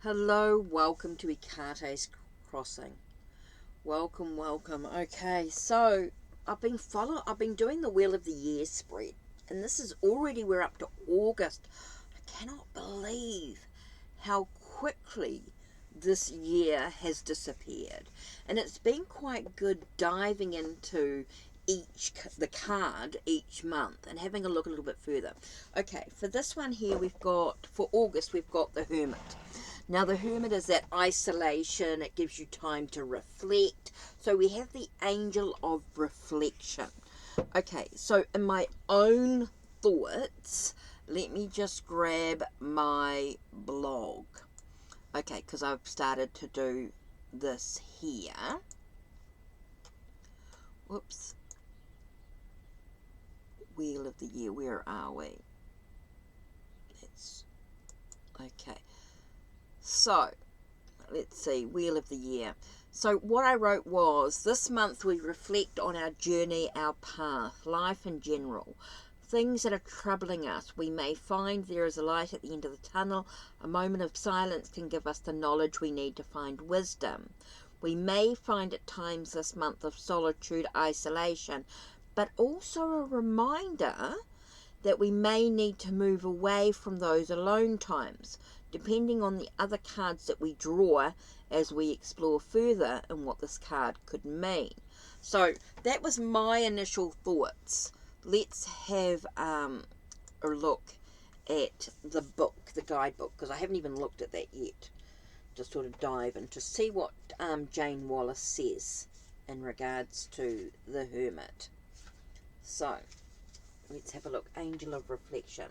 Hello, welcome to Ikate's Crossing. Welcome. Okay, so I've been doing the Wheel of the Year spread, and this is already, we're up to August. I cannot believe how quickly this year has disappeared, and it's been quite good diving into the card each month and having a look a little bit further. Okay, for this one here, for August, we've got the Hermit. Now, the Hermit is that isolation. It gives you time to reflect. So we have the Angel of Reflection. Okay, so in my own thoughts, let me just grab my blog. Okay, because I've started to do this here. Whoops. Wheel of the Year, where are we? Okay. So, let's see, Wheel of the Year. So what I wrote was, this month we reflect on our journey, our path, life in general, things that are troubling us. We may find there is a light at the end of the tunnel. A moment of silence can give us the knowledge we need to find wisdom. We may find at times this month of solitude, isolation, but also a reminder that we may need to move away from those alone times, depending on the other cards that we draw as we explore further in what this card could mean. So that was my initial thoughts. Let's have a look at the book, the guidebook, because I haven't even looked at that yet. Just sort of dive in to see what Jane Wallace says in regards to the Hermit. So let's have a look. Angel of Reflection.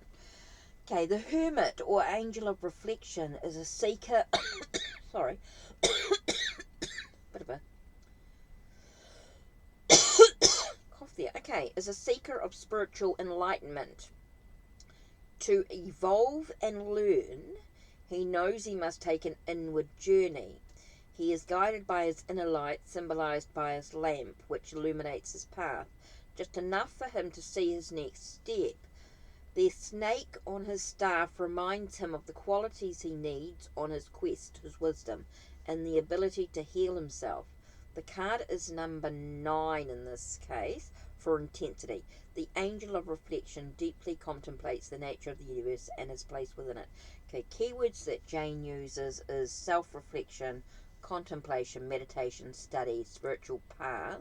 Okay, the Hermit or Angel of Reflection is a seeker. Sorry. Bit of a cough there. Okay, is a seeker of spiritual enlightenment. To evolve and learn, he knows he must take an inward journey. He is guided by his inner light, symbolized by his lamp, which illuminates his path, just enough for him to see his next step. The snake on his staff reminds him of the qualities he needs on his quest, his wisdom, and the ability to heal himself. The card is number 9 in this case for intensity. The Angel of Reflection deeply contemplates the nature of the universe and his place within it. Okay, keywords that Jane uses is self-reflection, contemplation, meditation, study, spiritual path,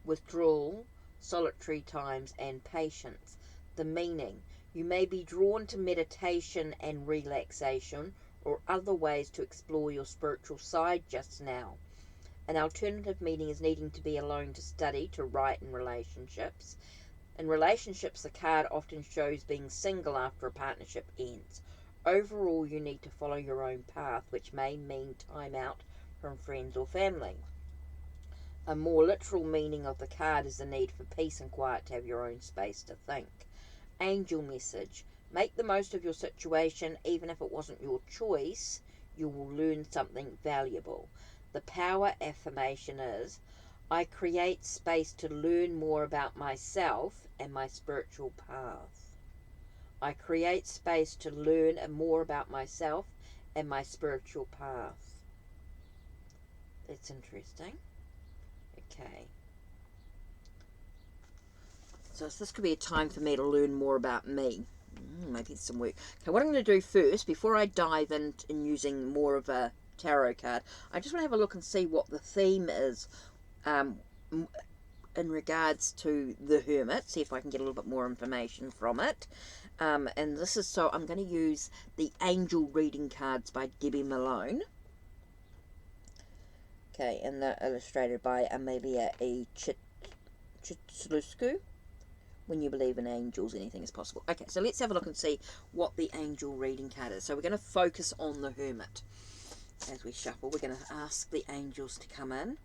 withdrawal, solitary times, and patience. The meaning: you may be drawn to meditation and relaxation or other ways to explore your spiritual side just now. An alternative meaning is needing to be alone to study, to write in relationships. In relationships, the card often shows being single after a partnership ends. Overall, you need to follow your own path, which may mean time out from friends or family. A more literal meaning of the card is the need for peace and quiet to have your own space to think. Angel message: make the most of your situation, even if it wasn't your choice. You will learn something valuable. The power affirmation is: I create space to learn more about myself and my spiritual path. I create space to learn more about myself and my spiritual path. That's interesting. Okay. So this could be a time for me to learn more about me. Maybe it's some work. Okay, what I'm going to do first, before I dive in using more of a tarot card, I just want to have a look and see what the theme is in regards to the Hermit. See if I can get a little bit more information from it. And this is, so I'm going to use the Angel Reading Cards by Debbie Malone. Okay, and they're illustrated by Amelia E. Chitluscu. When you believe in angels, anything is possible. Okay, so let's have a look and see what the angel reading card is. So we're going to focus on the Hermit. As we shuffle, we're going to ask the angels to come in.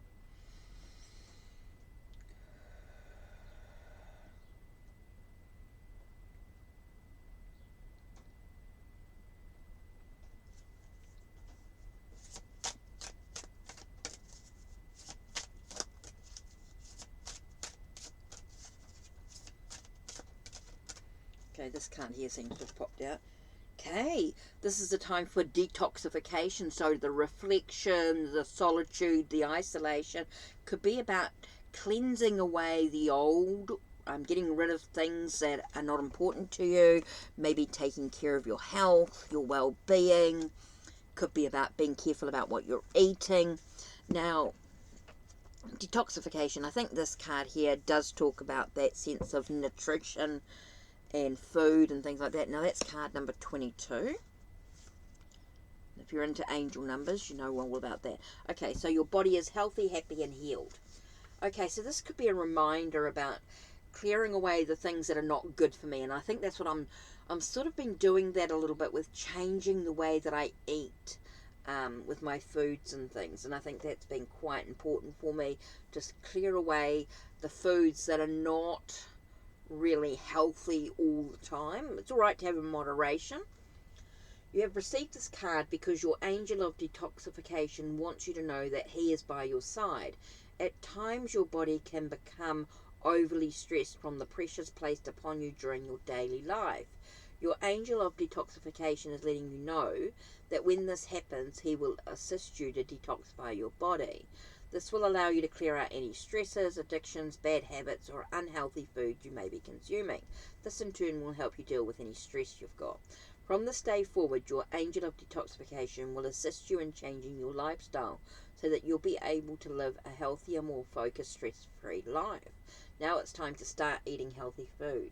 Okay, this card here seems to have popped out. Okay, this is a time for detoxification. So the reflection, the solitude, the isolation could be about cleansing away the old, getting rid of things that are not important to you, maybe taking care of your health, your well-being. Could be about being careful about what you're eating. Now, detoxification, I think this card here does talk about that sense of nutrition and food and things like that. Now, that's card number 22. If you're into angel numbers, you know all about that. Okay, so your body is healthy, happy, and healed. Okay, so this could be a reminder about clearing away the things that are not good for me, and I think that's what I'm sort of been doing that a little bit with changing the way that I eat with my foods and things, and I think that's been quite important for me. Just clear away the foods that are not really healthy all the time. It's all right to have in moderation. You have received this card because your angel of detoxification wants you to know that he is by your side. At times your body can become overly stressed from the pressures placed upon you during your daily life. Your angel of detoxification is letting you know that when this happens, he will assist you to detoxify your body. This will allow you to clear out any stresses, addictions, bad habits, or unhealthy food you may be consuming. This in turn will help you deal with any stress you've got. From this day forward, your angel of detoxification will assist you in changing your lifestyle so that you'll be able to live a healthier, more focused, stress-free life. Now it's time to start eating healthy food.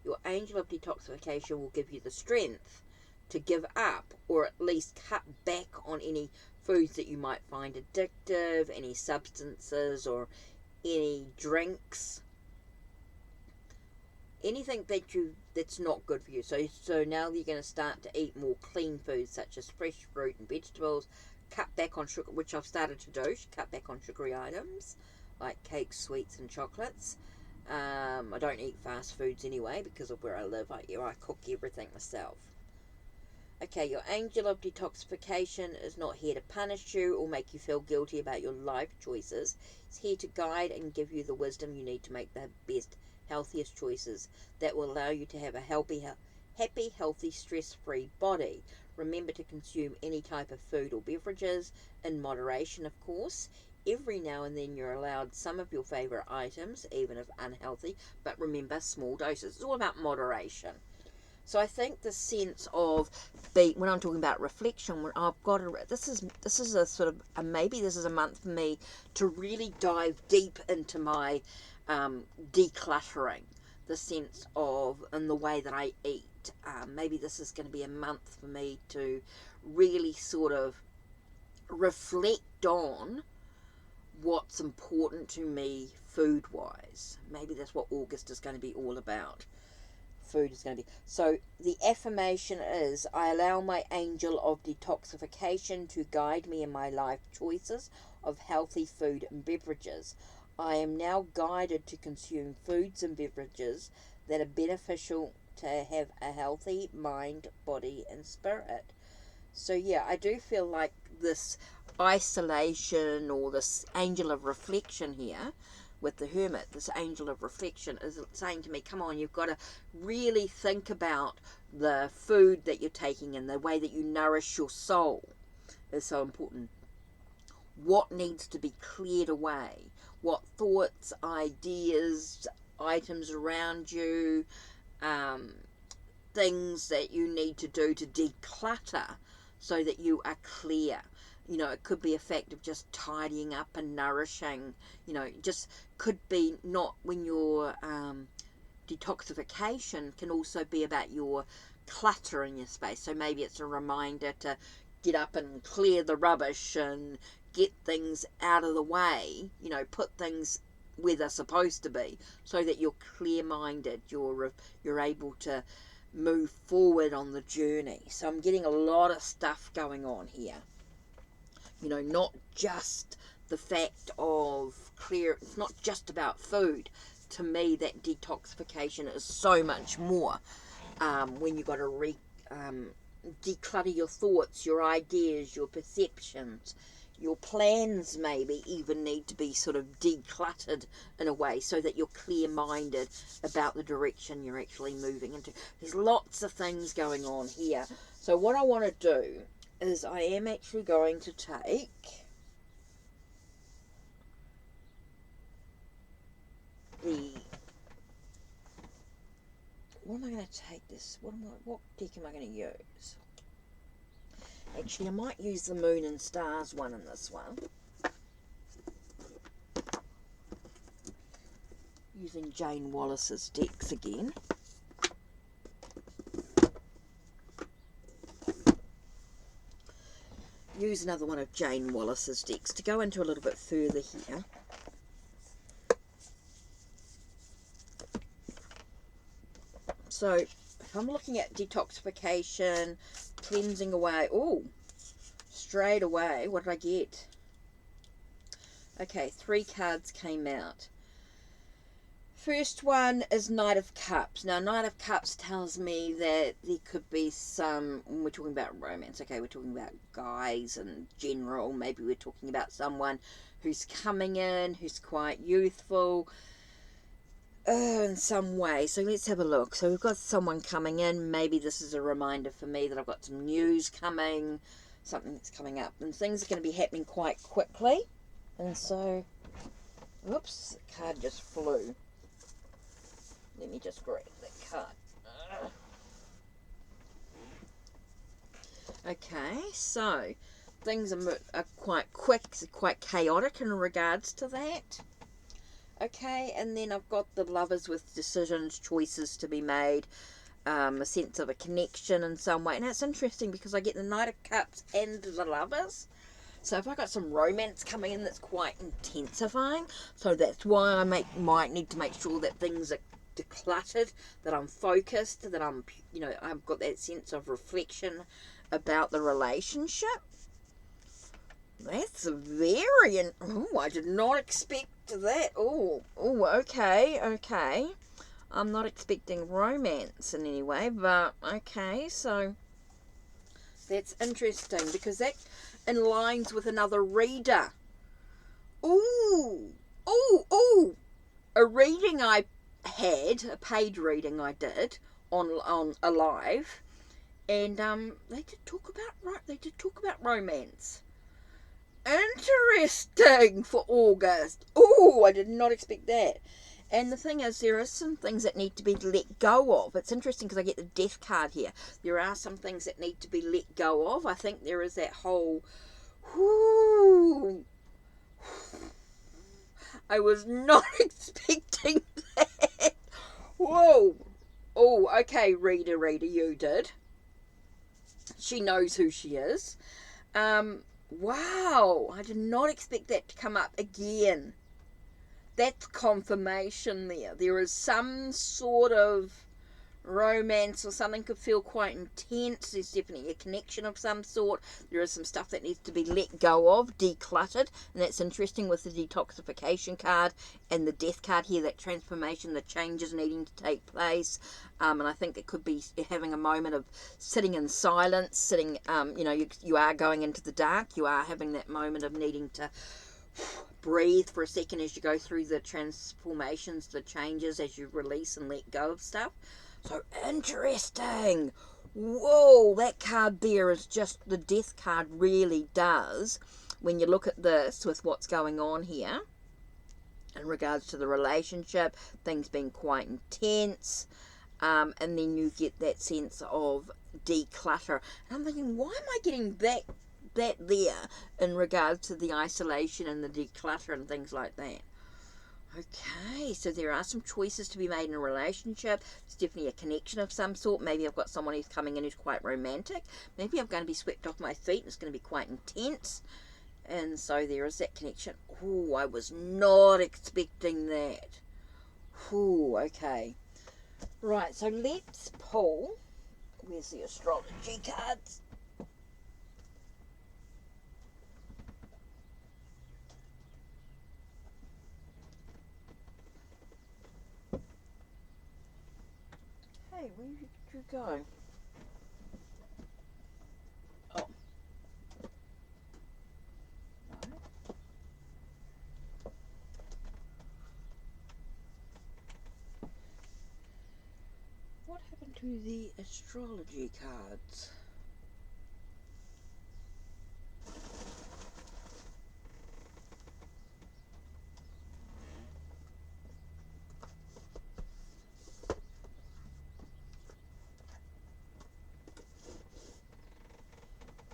Your angel of detoxification will give you the strength to give up or at least cut back on any foods that you might find addictive, any substances or any drinks, anything that's not good for you. So now you're going to start to eat more clean foods such as fresh fruit and vegetables. Cut back on sugar, which I've started to do. Cut back on sugary items like cakes, sweets, and chocolates. I don't eat fast foods anyway because of where I live. I cook everything myself. Okay, your angel of detoxification is not here to punish you or make you feel guilty about your life choices. It's here to guide and give you the wisdom you need to make the best, healthiest choices that will allow you to have a happy, healthy, stress-free body. Remember to consume any type of food or beverages in moderation, of course. Every now and then you're allowed some of your favorite items, even if unhealthy, but remember, small doses. It's all about moderation. So I think the sense of when I'm talking about reflection, when I've got this is a sort of maybe this is a month for me to really dive deep into my decluttering, the sense of and the way that I eat. Maybe this is going to be a month for me to really sort of reflect on what's important to me food wise. Maybe that's what August is going to be all about. Food is going to be. So the affirmation is, I allow my angel of detoxification to guide me in my life choices of healthy food and beverages. I am now guided to consume foods and beverages that are beneficial to have a healthy mind, body, and spirit. So yeah, I do feel like this isolation or this angel of reflection here with the Hermit, this angel of reflection is saying to me, come on, you've got to really think about the food that you're taking and the way that you nourish your soul is so important. What needs to be cleared away? What thoughts, ideas, items around you, things that you need to do to declutter so that you are clear. You know, it could be a fact of just tidying up and nourishing. You know, just could be not when your detoxification can also be about your clutter in your space. So maybe it's a reminder to get up and clear the rubbish and get things out of the way. You know, put things where they're supposed to be so that you're clear-minded. You're able to move forward on the journey. So I'm getting a lot of stuff going on here. You know, not just the fact of it's not just about food. To me, that detoxification is so much more. When you've got to declutter your thoughts, your ideas, your perceptions, Your plans maybe even need to be sort of decluttered in a way so that you're clear-minded about the direction you're actually moving into. There's lots of things going on here. So what I want to do is I am actually going to take what am I going to take this? What deck am I going to use? Actually, I might use the Moon and Stars one in this one. Using Jane Wallace's decks again. Use another one of Jane Wallace's decks to go into a little bit further here. So, if I'm looking at detoxification, cleansing away, oh, straight away, what did I get? Okay, 3 cards came out. First one is Knight of Cups. Now, Knight of Cups tells me that there could be some, we're talking about romance, okay, we're talking about guys in general. Maybe we're talking about someone who's coming in, who's quite youthful, in some way. So let's have a look. So we've got someone coming in. Maybe this is a reminder for me that I've got some news coming, something that's coming up, and things are going to be happening quite quickly. And so, whoops, the card just flew. Let me just grab that card. Okay, so things are quite quick, quite chaotic in regards to that. Okay, and then I've got the Lovers with decisions, choices to be made, a sense of a connection in some way. And it's interesting because I get the Knight of Cups and the Lovers. So if I got some romance coming in that's quite intensifying, so that's why I might need to make sure that things are decluttered, that I'm focused, that I'm, I've got that sense of reflection about the relationship. That's I did not expect that. Okay. I'm not expecting romance in any way, but okay, so that's interesting because that aligns with another reader. A reading I had, a paid reading I did on a live, and they did talk about romance. Interesting for August. I did not expect that. And the thing is, there are some things that need to be let go of. It's interesting because I get the Death card here. There are some things that need to be let go of. I think there is that whole, I was not expecting that. Whoa. Oh, okay, reader, you did. She knows who she is. Wow, I did not expect that to come up again. That's confirmation there. There is some sort of romance or something could feel quite intense. There's definitely a connection of some sort. There is some stuff that needs to be let go of, decluttered, and that's interesting with the detoxification card and the Death card here, that transformation, the changes needing to take place. And I think it could be having a moment of sitting in silence, you are going into the dark, you are having that moment of needing to breathe for a second as you go through the transformations, the changes, as you release and let go of stuff. So interesting. Whoa, that card there is just, the Death card really does, when you look at this with what's going on here in regards to the relationship, things being quite intense, and then you get that sense of declutter. And I'm thinking, why am I getting that there in regards to the isolation and the declutter and things like that? Okay, so there are some choices to be made in a relationship. There's definitely a connection of some sort. Maybe I've got someone who's coming in who's quite romantic. Maybe I'm going to be swept off my feet and it's going to be quite intense. And so there is that connection. Oh, I was not expecting that. Oh, okay. Right, so let's pull. Where's the astrology cards? Hey, where did you go? Oh. to the astrology cards.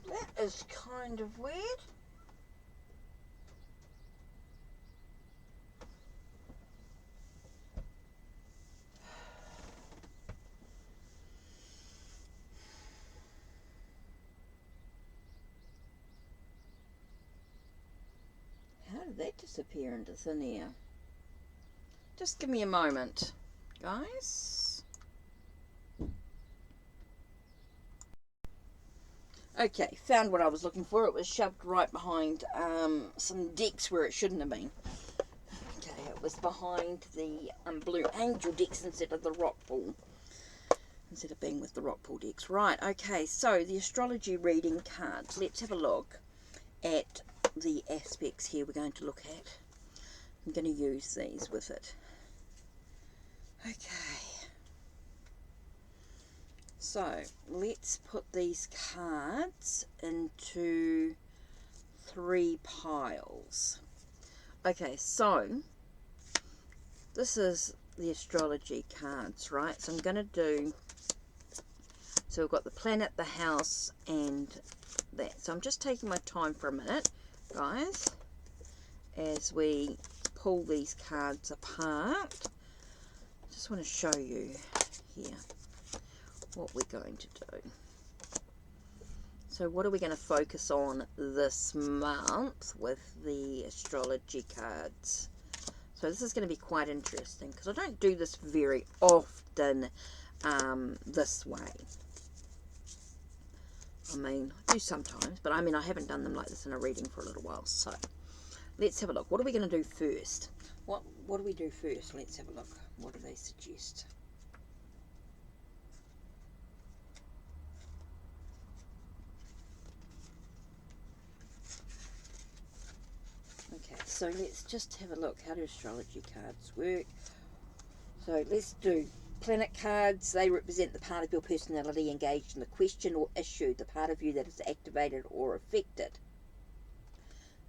That is kind of weird. How did that disappear into thin air? Just give me a moment, guys. Okay, found what I was looking for. It was shoved right behind some decks where it shouldn't have been. Okay, it was behind the Blue Angel decks instead of the rock pool. Instead of being with the rock pool decks. Right, okay, so the astrology reading cards. Let's have a look at the aspects here we're going to look at. I'm going to use these with it. Okay. So, let's put these cards into 3 piles. Okay, so, this is the astrology cards, right? So I'm going to do, so we've got the planet, the house, and that. So I'm just taking my time for a minute, guys, as we pull these cards apart. I just want to show you here what we're going to do. So what are we going to focus on this month with the astrology cards? So this is going to be quite interesting because I don't do this very often this way. I mean, I do sometimes, but I mean, I haven't done them like this in a reading for a little while. So let's have a look. What are we going to do first? What do we do first? Let's have a look. What do they suggest? Okay, so let's just have a look. How do astrology cards work? So let's do planet cards. They represent the part of your personality engaged in the question or issue, the part of you that is activated or affected.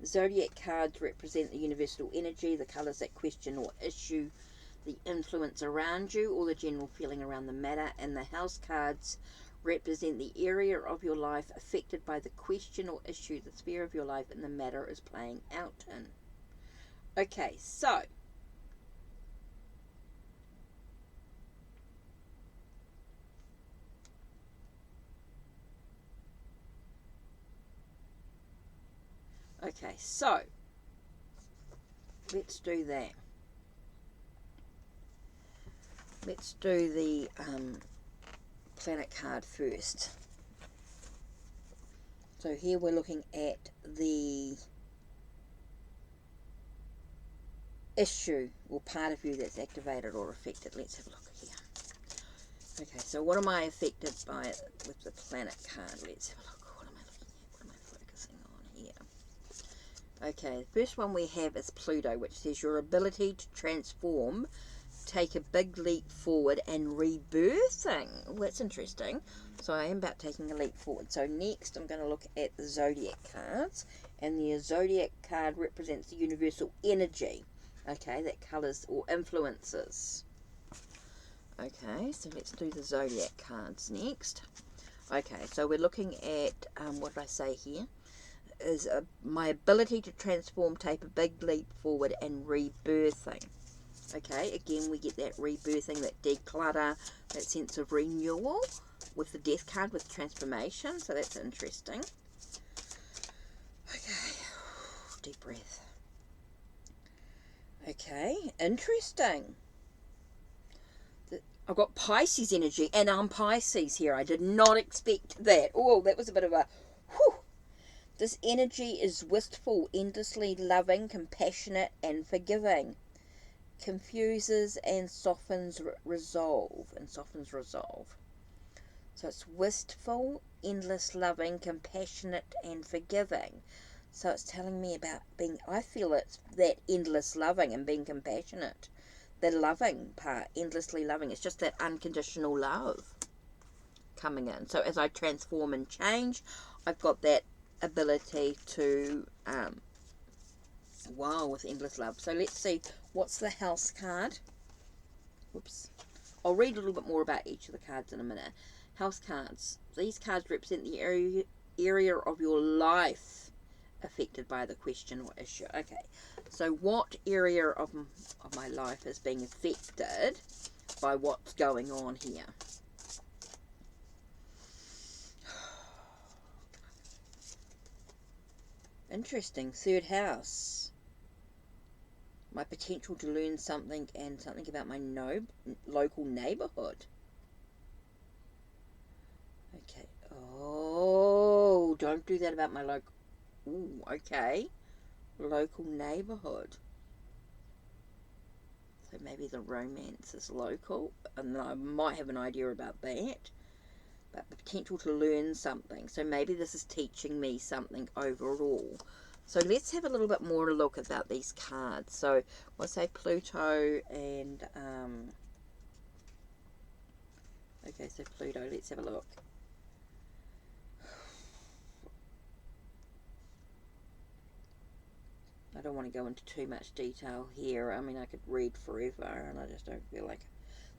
Zodiac cards represent the universal energy, the colours that question or issue, the influence around you, or the general feeling around the matter. And the house cards represent the area of your life affected by the question or issue, the sphere of your life and the matter is playing out in. Okay, so let's do that. Let's do the planet card first. So here we're looking at the issue or part of you that's activated or affected. Let's have a look here. Okay, so what am I affected by with the planet card? Let's have a look. What am I looking at? What am I focusing on here? Okay, the first one we have is Pluto, which says your ability to transform, take a big leap forward and rebirthing. Oh, that's interesting. So I am about taking a leap forward. So next I'm going to look at the zodiac cards, and the zodiac card represents the universal energy, okay, that colours or influences. Okay, so let's do the zodiac cards next. Okay, so we're looking at, what did I say here? Is my ability to transform, take a big leap forward and rebirthing. Okay, again we get that rebirthing, that declutter, that sense of renewal with the death card with transformation, so that's interesting. Okay, deep breath. Okay, interesting. I've got Pisces energy, and I'm Pisces here. I did not expect that. Oh, that was a bit of a whew. This energy is wistful, endlessly loving, compassionate, and forgiving. Confuses and softens resolve. So it's wistful, endless loving, compassionate, and forgiving. So it's telling me about being, I feel it's that endless loving and being compassionate. The loving part, endlessly loving. It's just that unconditional love. coming in. So as I transform and change, I've got that ability to, wow, with endless love. So let's see, what's the house card? Whoops. I'll read a little bit more about each of the cards in a minute. House cards. These cards represent the area of your life affected by the question or issue. Okay, so what area of my life is being affected by what's going on here? Interesting. Third house. My potential to learn something and something about my local neighborhood. Okay. Oh, don't do that about my local. Ooh, okay. Local neighborhood. So maybe the romance is local, and I might have an idea about that. But the potential to learn something. So maybe this is teaching me something overall. So let's have a little bit more look about these cards. So we'll say Pluto and okay, so Pluto, let's have a look. I don't want to go into too much detail here. I mean, I could read forever, and I just don't feel like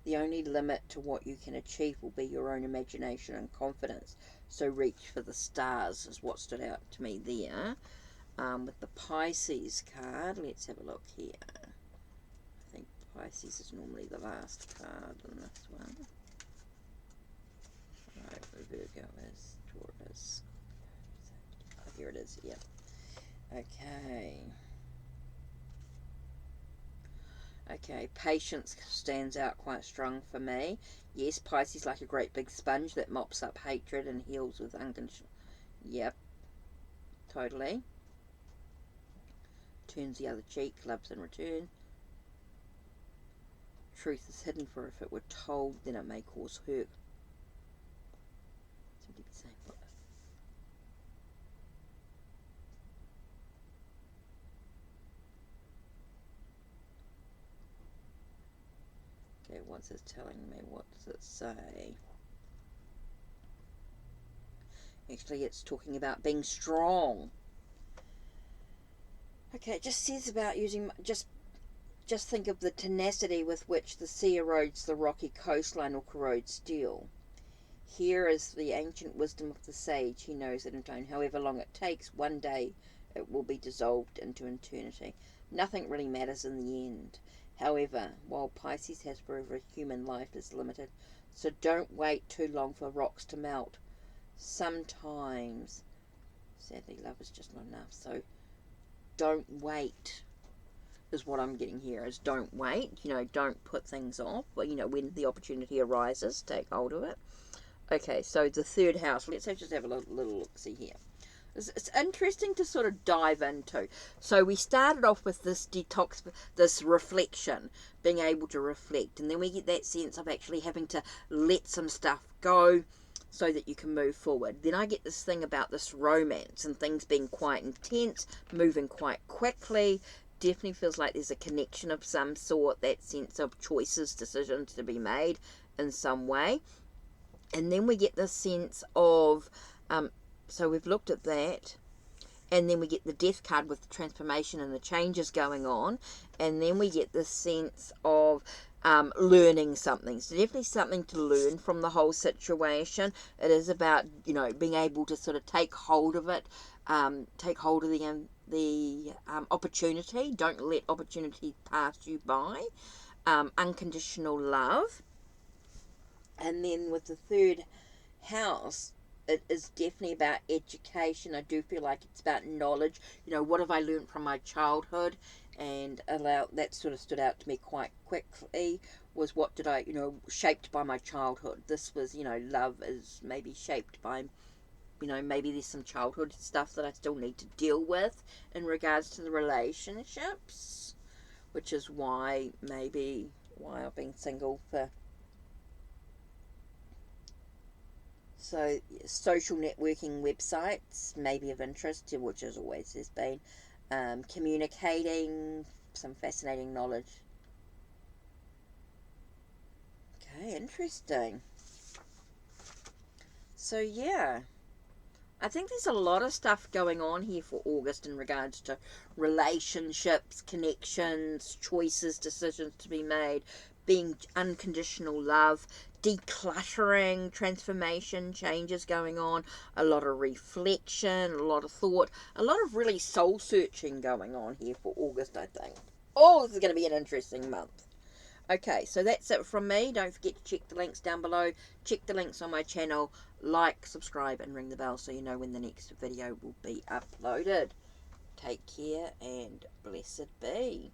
the only limit to what you can achieve will be your own imagination and confidence. So reach for the stars is what stood out to me there. With the Pisces card, let's have a look here. I think Pisces is normally the last card in this one. Right, Virgo is Taurus. Oh, here it is, yeah. Okay. Okay, patience stands out quite strong for me. Yes, Pisces like a great big sponge that mops up hatred and heals with unconditional. Yep, totally. Turns the other cheek, loves in return. Truth is hidden, for if it were told, then it may cause hurt. Somebody be saying what? Okay, what's it telling me? What does it say? Actually, it's talking about being strong. Okay, it just says about using just think of the tenacity with which the sea erodes the rocky coastline or corrodes steel. Here is the ancient wisdom of the sage. He knows it in time. However long it takes, one day it will be dissolved into eternity. Nothing really matters in the end. However, while Pisces has forever, human life is limited. So don't wait too long for rocks to melt. Sometimes, sadly, love is just not enough. So don't wait is what I'm getting here, is don't wait. You know, don't put things off. But, you know, when the opportunity arises, take hold of it. Okay, so the third house. Let's just have a little look-see here. It's interesting to sort of dive into. So we started off with this detox, this reflection, being able to reflect. And then we get that sense of actually having to let some stuff go so that you can move forward. Then I get this thing about this romance and things being quite intense, moving quite quickly. Definitely feels like there's a connection of some sort, that sense of choices, decisions to be made in some way. And then we get this sense of, so we've looked at that, and then we get the death card with the transformation and the changes going on, and then we get this sense of learning something. So definitely something to learn from the whole situation. It is about, you know, being able to sort of take hold of it, take hold of the opportunity. Don't let opportunity pass you by. Unconditional love. And then with the third house, it is definitely about education. I do feel like it's about knowledge. You know, what have I learned from my childhood? And that sort of stood out to me quite quickly, was what did I, you know, shaped by my childhood. This was, you know, love is maybe shaped by, you know, maybe there's some childhood stuff that I still need to deal with in regards to the relationships, which is why I've been single for. So social networking websites may be of interest to, which as always has been, communicating, some fascinating knowledge. Okay, interesting. So, yeah. I think there's a lot of stuff going on here for August in regards to relationships, connections, choices, decisions to be made, being unconditional love, decluttering, transformation, changes going on, a lot of reflection, a lot of thought, a lot of really soul searching going on here for August, I think. Oh, this is going to be an interesting month. Okay, so that's it from me. Don't forget to check the links down below. Check the links on my channel. Like, subscribe, and ring the bell so you know when the next video will be uploaded. Take care and blessed be.